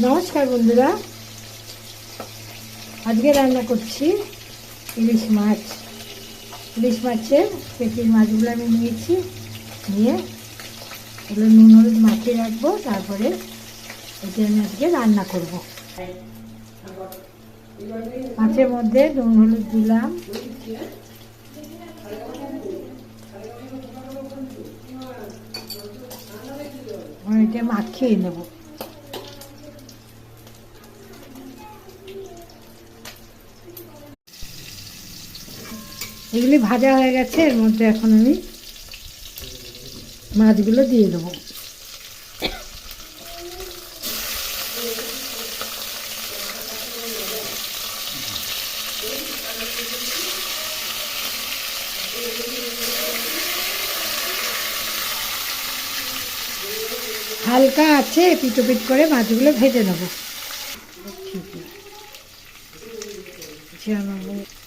নমস্কার বন্ধুরা, আজকে রান্না করছি ইলিশ মাছ। ইলিশ মাছের পেটির মাছগুলো আমি নিয়েছি, নিয়ে এগুলো নুন হলুদ মাখিয়ে রাখবো, তারপরে এটা আমি আজকে রান্না করব। মাছের মধ্যে নুন হলুদ দিলাম, এটা মাখিয়ে নেব। এগুলি ভাজা হয়ে গেছে, এর মধ্যে এখন আমি মাছগুলো দিয়ে দেবো। হালকা আছে পিটো পিট করে মাছগুলো ভেজে নেবো। ঠিক আছে।